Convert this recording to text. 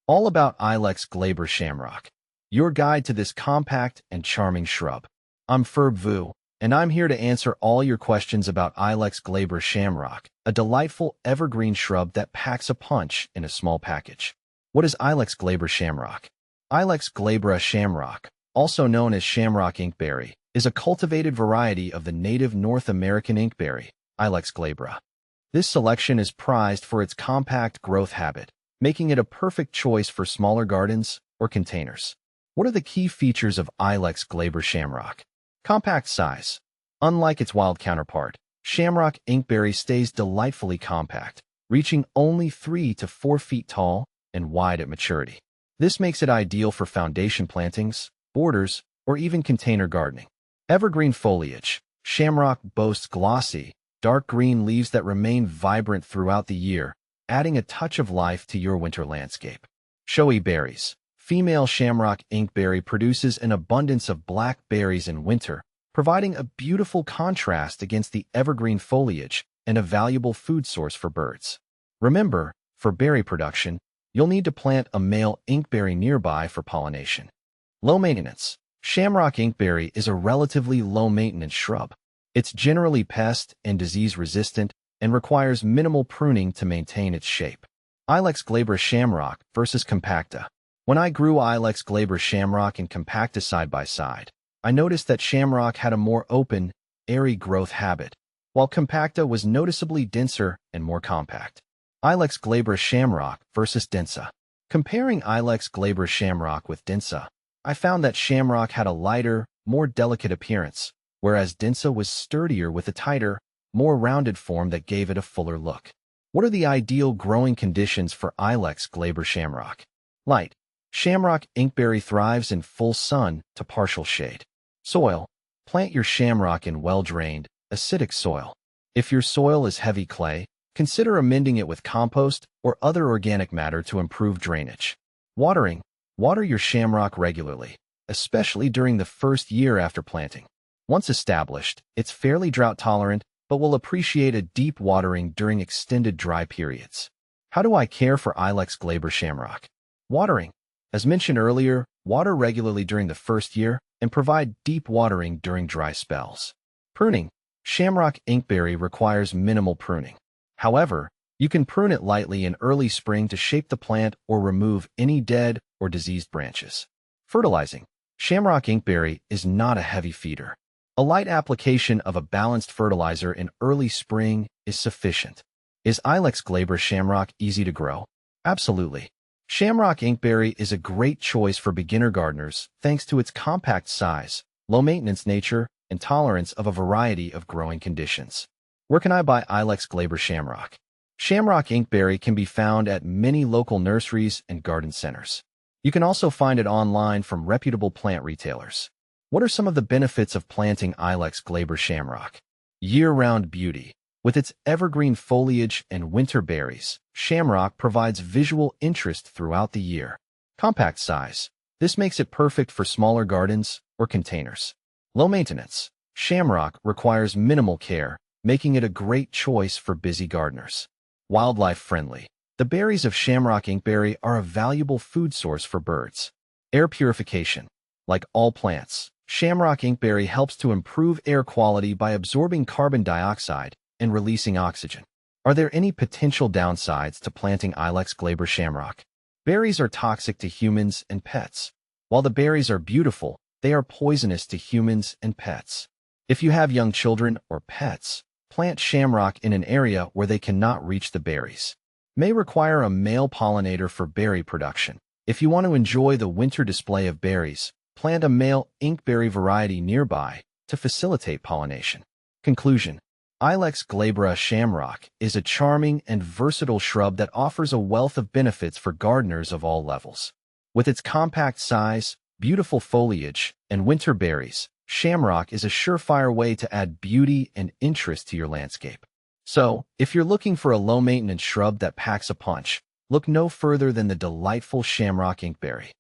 all about Ilex Glabra Shamrock, your guide to this compact and charming shrub. I'm Ferb Vu, and I'm here to answer all your questions about Ilex Glabra Shamrock, a delightful evergreen shrub that packs a punch in a small package. What is Ilex Glabra Shamrock? Ilex Glabra Shamrock, also known as Shamrock inkberry, is a cultivated variety of the native North American inkberry, Ilex glabra. This selection is prized for its compact growth habit, making it a perfect choice for smaller gardens or containers. What are the key features of Ilex glabra Shamrock? Compact size. Unlike its wild counterpart, Shamrock inkberry stays delightfully compact, reaching only 3 to 4 feet tall and wide at maturity. This makes it ideal for foundation plantings, borders, or even container gardening. Evergreen foliage. Shamrock boasts glossy, dark green leaves that remain vibrant throughout the year, adding a touch of life to your winter landscape. Showy berries. Female Shamrock inkberry produces an abundance of black berries in winter, providing a beautiful contrast against the evergreen foliage and a valuable food source for birds. Remember, for berry production, you'll need to plant a male inkberry nearby for pollination. Low maintenance. Shamrock inkberry is a relatively low-maintenance shrub. It's generally pest and disease-resistant and requires minimal pruning to maintain its shape. Ilex glabra Shamrock versus Compacta. When I grew Ilex glabra Shamrock and Compacta side by side, I noticed that Shamrock had a more open, airy growth habit, while Compacta was noticeably denser and more compact. Ilex glabra Shamrock versus Densa. Comparing Ilex glabra Shamrock with Densa, I found that Shamrock had a lighter, more delicate appearance, whereas Densa was sturdier with a tighter, more rounded form that gave it a fuller look. What are the ideal growing conditions for Ilex glabra Shamrock? Light. Shamrock inkberry thrives in full sun to partial shade. Soil. Plant your Shamrock in well-drained, acidic soil. If your soil is heavy clay, consider amending it with compost or other organic matter to improve drainage. Watering. Water your Shamrock regularly, especially during the first year after planting. Once established, it's fairly drought-tolerant, but will appreciate a deep watering during extended dry periods. How do I care for Ilex glabra Shamrock? Watering. As mentioned earlier, water regularly during the first year and provide deep watering during dry spells. Pruning. Shamrock inkberry requires minimal pruning. However, you can prune it lightly in early spring to shape the plant or remove any dead or diseased branches. Fertilizing. Shamrock inkberry is not a heavy feeder. A light application of a balanced fertilizer in early spring is sufficient. Is Ilex glabra Shamrock easy to grow? Absolutely. Shamrock inkberry is a great choice for beginner gardeners thanks to its compact size, low-maintenance nature, and tolerance of a variety of growing conditions. Where can I buy Ilex glabra Shamrock? Shamrock inkberry can be found at many local nurseries and garden centers. You can also find it online from reputable plant retailers. What are some of the benefits of planting Ilex glabra Shamrock? Year-round beauty. With its evergreen foliage and winter berries, Shamrock provides visual interest throughout the year. Compact size. This makes it perfect for smaller gardens or containers. Low maintenance. Shamrock requires minimal care, making it a great choice for busy gardeners. Wildlife friendly. The berries of Shamrock inkberry are a valuable food source for birds. Air purification. Like all plants, Shamrock inkberry helps to improve air quality by absorbing carbon dioxide and releasing oxygen. Are there any potential downsides to planting Ilex glabra Shamrock? Berries are toxic to humans and pets. While the berries are beautiful, they are poisonous to humans and pets. If you have young children or pets, plant Shamrock in an area where they cannot reach the berries. May require a male pollinator for berry production. If you want to enjoy the winter display of berries, plant a male inkberry variety nearby to facilitate pollination. Conclusion. Ilex glabra Shamrock is a charming and versatile shrub that offers a wealth of benefits for gardeners of all levels. With its compact size, beautiful foliage, and winter berries, Shamrock is a surefire way to add beauty and interest to your landscape. So, if you're looking for a low-maintenance shrub that packs a punch, look no further than the delightful Shamrock inkberry.